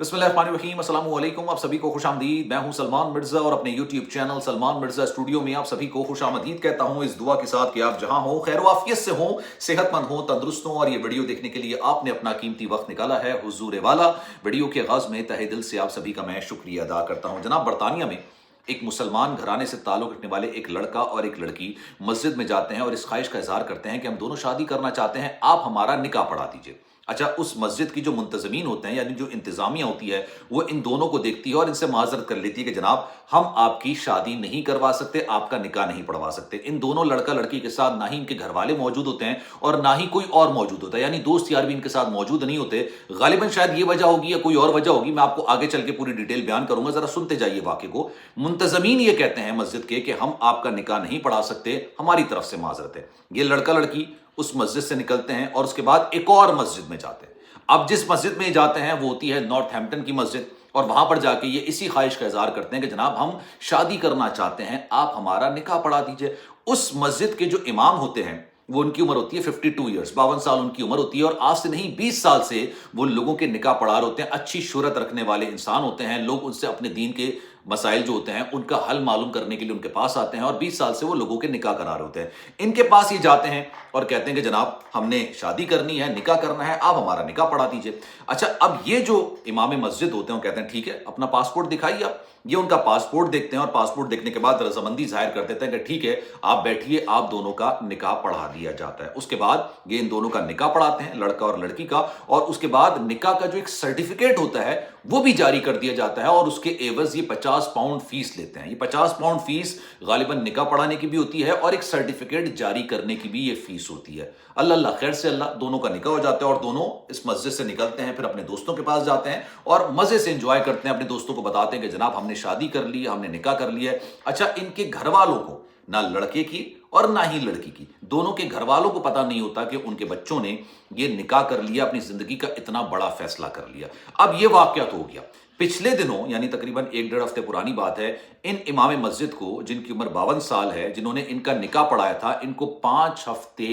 बिस्मिल्लाहिर्रहमानिर्रहीम, अस्सलाम वालेकुम। आप सभी को खुशामदीद। मैं हूं सलमान मिर्जा और अपने YouTube channel Salman Mirza studio में आप सभी को खुशामदीद कहता हूं, इस दुआ के साथ कि आप जहां हो खैर वाफियत से हो, सेहतमंद हो, तंदुरुस्त हो। और ये वीडियो देखने के लिए आपने अपना कीमती वक्त निकाला है हुजूर वाला। वीडियो के आगाज में तहे दिल से आप सभी का मैं शुक्रिया अदा करता हूं। जनाब, बरतानिया में एक मुसलमान घराने से ताल्लुक रखने वाले एक लड़का और एक लड़की मस्जिद में जाते हैं और इस ख्वाहिश का इजहार करते हैं कि हम दोनों शादी करना चाहते हैं, आप हमारा निकाह पढ़ा दीजिए। अच्छा, उस मस्जिद की जो मुंतजमीन होते हैं यानी जो इंतजामिया होती है वो इन दोनों को देखती है और इनसे माजरत कर लेती है कि जनाब हम आपकी शादी नहीं करवा सकते, आपका निकाह नहीं पढ़वा सकते। इन दोनों लड़का लड़की के साथ ना ही इनके घर वाले मौजूद होते हैं और ना ही कोई और मौजूद होता है, यानी दोस्त यार भी इनके साथ मौजूद नहीं होते। गालिबन शायद ये वजह होगी या कोई और वजह होगी, मैं आपको आगे चल के पूरी डिटेल बयान करूंगा, जरा सुनते जाइए वाक़े को। मुंतजमीन ये कहते हैं मस्जिद के कि हम आपका निकाह नहीं पढ़ा सकते, हमारी तरफ से माजरत है। ये लड़का लड़की उस मस्जिद से निकलते हैं और उसके बाद एक और मस्जिद में जाते हैं। अब जिस मस्जिद में जाते हैं वो होती है नॉर्थहैम्पटन की मस्जिद, और वहां पर जाके ये इसी ख्वाहिश का इजहार करते हैं कि जनाब हम शादी करना चाहते हैं, आप हमारा निकाह पढ़ा दीजिए। उस मस्जिद के जो इमाम होते हैं वो उनकी उम्र होती है 52 ईयर्स, 52 साल उनकी उम्र होती है, और आज से नहीं 20 साल से वो लोगों के निकाह पढ़ा रहे होते हैं। अच्छी शोहरत रखने वाले इंसान होते हैं, लोग उनसे अपने दीन के मसाइल जो होते हैं उनका हल मालूम करने के लिए उनके पास आते हैं और 20 साल से वो लोगों के निकाह करा रहे होते हैं। इनके पास ये जाते हैं और कहते हैं कि जनाब हमने शादी करनी है, निकाह करना है, आप हमारा निकाह पढ़ा दीजिए। अच्छा, अब ये जो इमाम मस्जिद होते हैं वो कहते हैं ठीक है, अपना पासपोर्ट दिखाइए आप। ये उनका पासपोर्ट देखते हैं और पासपोर्ट देखने के बाद रजामंदी जाहिर कर देते हैं कि ठीक है आप बैठिए, आप दोनों का निकाह पढ़ा दिया जाता है। उसके बाद ये इन दोनों का निकाह पढ़ाते हैं, लड़का और लड़की का, और उसके बाद निकाह का जो एक सर्टिफिकेट होता है वो भी जारी कर दिया जाता है और उसके एवज ये 50 पाउंड फीस लेते हैं। ये 50 पाउंड फीस गालिबन निकाह पढ़ाने की भी होती है और एक सर्टिफिकेट जारी करने की भी ये फीस होती है। अल्लाह अल्लाह खैर से अल्लाह, दोनों का निकाह हो जाता है और दोनों इस मस्जिद से निकलते हैं, फिर अपने दोस्तों के पास जाते हैं और मजे से एंजॉय करते हैं, अपने दोस्तों को बताते हैं कि जनाब हमने शादी कर ली, हमने निकाह कर लिया है। अच्छा, इनके घर वालों को, ना लड़के की और ना ही लड़की की, दोनों के घर वालों को पता नहीं होता कि उनके बच्चों ने ये निकाह कर लिया, अपनी जिंदगी का इतना बड़ा फैसला कर लिया। अब ये वाकया तो हो गया। पिछले दिनों यानी तकरीबन 1-1.5 हफ्ते पुरानी बात है, इन इमाम मस्जिद को जिनकी उम्र 52 साल है, जिन्होंने इनका निकाह पढ़ाया था, इनको 5 हफ्ते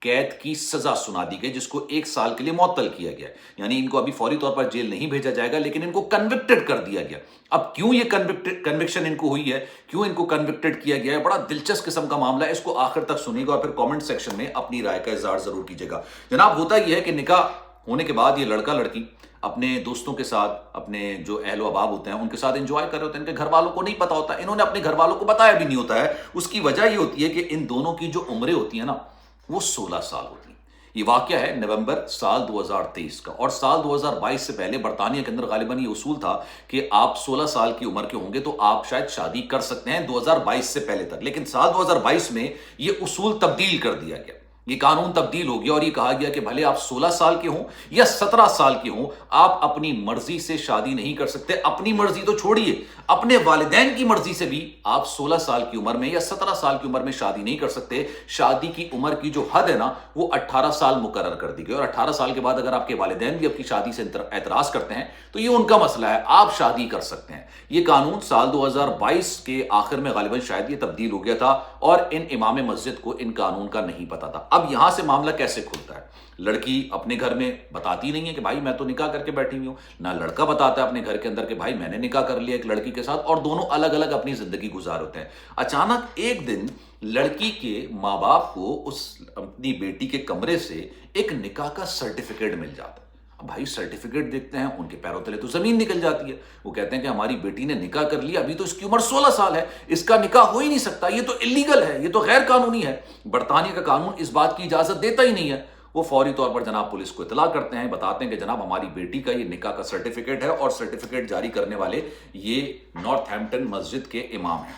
कैद की सजा सुना दी गई, जिसको 1 साल के लिए मुअत्तल किया गया। यानी इनको अभी फौरी तौर पर जेल नहीं भेजा जाएगा, लेकिन इनको कन्विक्टेड कर दिया गया। अब क्यों ये कन्विक्शन इनको हुई है, क्यों इनको कन्विक्टेड किया गया है, बड़ा दिलचस्प किस्म का मामला है। इसको आखिर तक सुनिएगा और फिर कमेंट सेक्शन में अपनी राय का इजहार जरूर कीजिएगा। जनाब, होता यह है कि निकाह होने के बाद ये लड़का लड़की अपने दोस्तों के साथ, अपने जो अहलो अहबाब होते हैं उनके साथ एंजॉय कर रहे होते हैं। इनके घर वालों को नहीं पता होता, इन्होंने अपने घर वालों को बताया भी नहीं होता है। उसकी वजह यह होती है कि इन दोनों की जो उम्रें होती है ना वो 16 साल होती है। ये वाकया है नवंबर साल 2023 का, और साल 2022 से पहले बरतानिया के अंदर गालिबन ये उसूल था कि आप 16 साल की उम्र के होंगे तो आप शायद शादी कर सकते हैं 2022 से पहले तक। लेकिन साल 2022 में ये उसूल तब्दील कर दिया गया, ये कानून तब्दील हो गया और ये कहा गया कि भले आप 16 साल के हों या 17 साल के हों, आप अपनी मर्जी से शादी नहीं कर सकते। अपनी मर्जी तो छोड़िए, अपने वालिदैन की मर्जी से भी आप 16 साल की उम्र में या 17 साल की उम्र में शादी नहीं कर सकते। शादी की उम्र की जो हद है ना वो 18 साल मुकर्रर कर दी गई, और 18 साल के बाद अगर आपके वालिदैन भी आपकी शादी से एतराज करते हैं तो ये उनका मसला है, आप शादी कर सकते हैं। ये कानून साल 2022 के आखिर में गालिबन शायद ये तब्दील हो गया था और इन इमाम मस्जिद को इन कानून का नहीं पता था। अब यहां से मामला कैसे खुलता है, लड़की अपने घर में बताती नहीं है कि भाई मैं तो निकाह करके बैठी हुई हूं, ना लड़का बताता है अपने घर के अंदर कि भाई मैंने निकाह कर लिया एक लड़की के साथ, और दोनों अलग अलग अपनी जिंदगी गुजार होते हैं। अचानक एक दिन लड़की के माँ बाप को उस अपनी बेटी के कमरे से एक निकाह का सर्टिफिकेट मिल जाता है। अब भाई सर्टिफिकेट देखते हैं, उनके पैरों तले तो जमीन निकल जाती है। वो कहते हैं कि हमारी बेटी ने निकाह कर लिया, अभी तो इसकी उम्र 16 साल है, इसका निकाह हो ही नहीं सकता, ये तो इलीगल है, ये तो गैर कानूनी है। बरतानिया का कानून इस बात की इजाजत देता ही नहीं है। वो फौरी तौर पर जनाब पुलिस को इतला करते हैं, बताते हैं कि जनाब हमारी बेटी का ये निकाह का सर्टिफिकेट है, और सर्टिफिकेट जारी करने वाले ये नॉर्थहैम्पटन मस्जिद के इमाम हैं,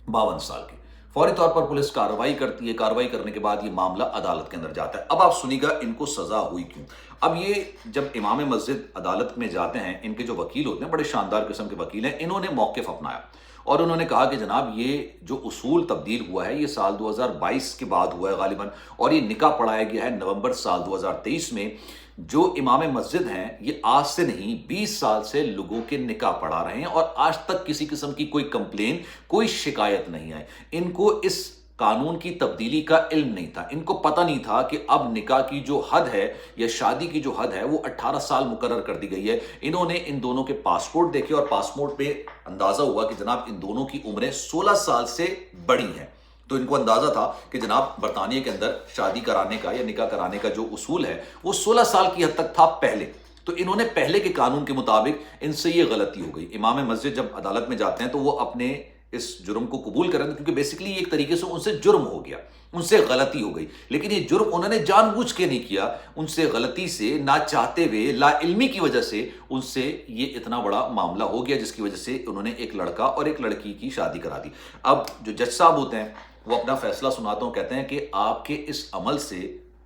52 साल के। फौरी तौर पर पुलिस कार्रवाई करती है, कार्रवाई करने के बाद ये मामला अदालत के अंदर जाता है। अब आप सुनिएगा इनको सजा हुई क्यों। अब ये जब इमाम मस्जिद अदालत में जाते हैं, इनके जो वकील होते हैं बड़े शानदार किस्म के वकील हैं, इन्होंने मौक़िफ़ अपनाया और उन्होंने कहा कि जनाब ये जो उसूल तब्दील हुआ है ये साल 2022 के बाद हुआ है गालिबन, और ये निकाह पढ़ाया गया है नवंबर साल 2023 में। जो इमाम मस्जिद हैं ये आज से नहीं 20 साल से लोगों के निकाह पढ़ा रहे हैं और आज तक किसी किस्म की कोई कंप्लेन, कोई शिकायत नहीं आई। इनको इस कानून की तब्दीली का इल्म नहीं था। इनको पता नहीं था कि अब निकाह की जो हद है या शादी की जो हद है वो 18 साल मुकर्रर कर दी गई है। इन्होंने इन दोनों के पासपोर्ट देखे और पासपोर्ट पे अंदाजा हुआ कि जनाब इन दोनों की उम्रें 16 साल से बड़ी हैं। तो इनको अंदाजा था कि जनाब बरतानिया के अंदर शादी कराने का या निकाह कराने का जो उसूल है वो 16 साल की हद तक था पहले। तो इन्होंने पहले के कानून के मुताबिक इनसे ये गलती हो गई। इमाम मस्जिद जब अदालत में जाते हैं तो वो अपने इस जुर्म को कबूल करें, क्योंकि बेसिकली एक तरीके से उनसे जुर्म हो गया, उनसे गलती हो गई। लेकिन ये जुर्म उन्होंने जानबूझ के नहीं किया, उनसे गलती से, ना चाहते हुए, लाइल्मी की वजह से उनसे ये इतना बड़ा मामला हो गया, जिसकी वजह से उन्होंने एक लड़का और एक लड़की की शादी करा दी। अब जो जज साहब होते हैं वो अपना फैसला सुनाते हैं, कहते हैं कि आपके इस अमल से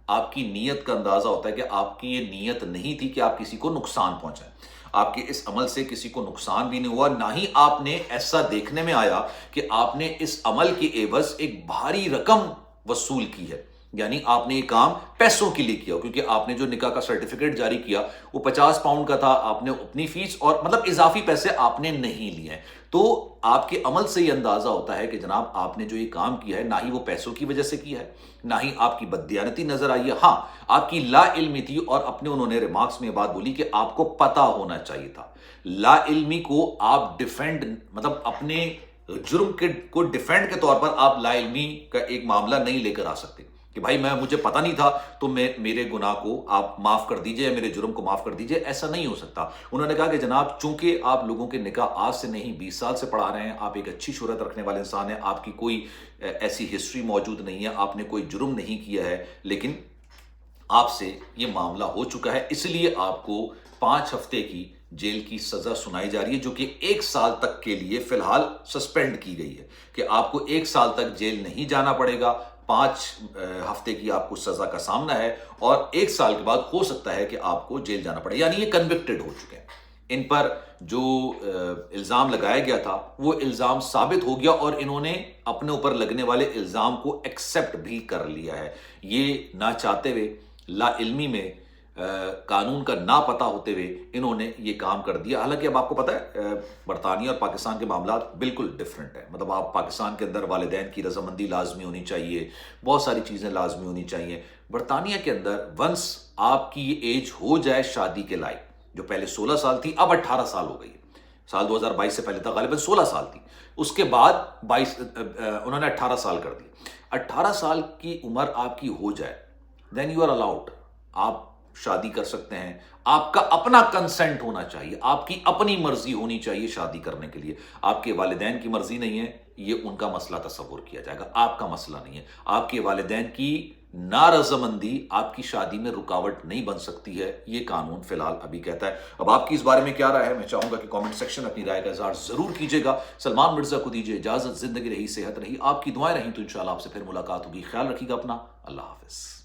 आपकी नीयत का अंदाजा होता है कि आपकी ये नीयत नहीं थी कि आप किसी को नुकसान पहुंचाएं। आपके इस अमल से किसी को नुकसान भी नहीं हुआ, ना ही आपने ऐसा देखने में आया कि आपने इस अमल के एवज एक भारी रकम वसूल की है। यानी आपने ये काम पैसों के लिए किया, क्योंकि आपने जो निकाह का सर्टिफिकेट जारी किया वो 50 पाउंड का था, आपने अपनी फीस और मतलब इजाफी पैसे आपने नहीं लिए। तो आपके अमल से ये अंदाजा होता है कि जनाब आपने जो ये काम किया है ना ही वो पैसों की वजह से किया है, ना ही आपकी बददियानती नजर आई है। हाँ, आपकी ला इल्मी थी, और अपने उन्होंने रिमार्क्स में बात बोली कि आपको पता होना चाहिए था। ला इल्मी को आप डिफेंड, मतलब अपने जुर्म को डिफेंड के तौर पर आप ला इल्मी का एक मामला नहीं लेकर आ सकते कि भाई मुझे पता नहीं था तो मेरे गुनाह को आप माफ कर दीजिए या मेरे जुर्म को माफ कर दीजिए। ऐसा नहीं हो सकता। उन्होंने कहा कि जनाब चूंकि आप लोगों के निकाह आज से नहीं 20 साल से पढ़ा रहे हैं, आप एक अच्छी शोहरत रखने वाले इंसान हैं, आपकी कोई ऐसी हिस्ट्री मौजूद नहीं है, आपने कोई जुर्म नहीं किया है, लेकिन आपसे ये मामला हो चुका है, इसलिए आपको 5 हफ्ते की जेल की सजा सुनाई जा रही है, जो कि 1 साल तक के लिए फिलहाल सस्पेंड की गई है कि आपको 1 साल तक जेल नहीं जाना पड़ेगा। 5 हफ्ते की आपको सजा का सामना है और 1 साल के बाद हो सकता है कि आपको जेल जाना पड़े। यानी ये कन्विक्टेड हो चुके हैं। इन पर जो इल्जाम लगाया गया था वो इल्जाम साबित हो गया और इन्होंने अपने ऊपर लगने वाले इल्जाम को एक्सेप्ट भी कर लिया है। ये ना चाहते हुए, ला इल्मी में, कानून का ना पता होते हुए इन्होंने ये काम कर दिया। हालांकि अब आपको पता है बरतानिया और पाकिस्तान के मामला बिल्कुल डिफरेंट है। मतलब आप पाकिस्तान के अंदर वालिदैन की रजामंदी लाजमी होनी चाहिए, बहुत सारी चीज़ें लाजमी होनी चाहिए। बरतानिया के अंदर वंस आपकी ये एज हो जाए शादी के लायक, जो पहले 16 साल थी अब 18 साल हो गई। साल 2022 से पहले तक गालिबन 16 साल थी, उसके बाद 22 उन्होंने 18 साल कर दी। 18 साल की उम्र आपकी हो जाए देन यू आर अलाउड, आप शादी कर सकते हैं। आपका अपना कंसेंट होना चाहिए, आपकी अपनी मर्जी होनी चाहिए शादी करने के लिए। आपके वालिदैन की मर्जी नहीं है, ये उनका मसला तस्वुर किया जाएगा, आपका मसला नहीं है। आपके वालिदैन की नारजमंदी आपकी शादी में रुकावट नहीं बन सकती है, ये कानून फिलहाल अभी कहता है। अब आपकी इस बारे में क्या राय है, मैं चाहूंगा कि कमेंट सेक्शन अपनी राय का इजहार जरूर कीजिएगा। सलमान मिर्जा को दीजिए इजाजत। जिंदगी रही, सेहत रही, आपकी दुआएं रही तो इंशाल्लाह आपसे फिर मुलाकात होगी। ख्याल रखिएगा अपना। अल्लाह हाफिज।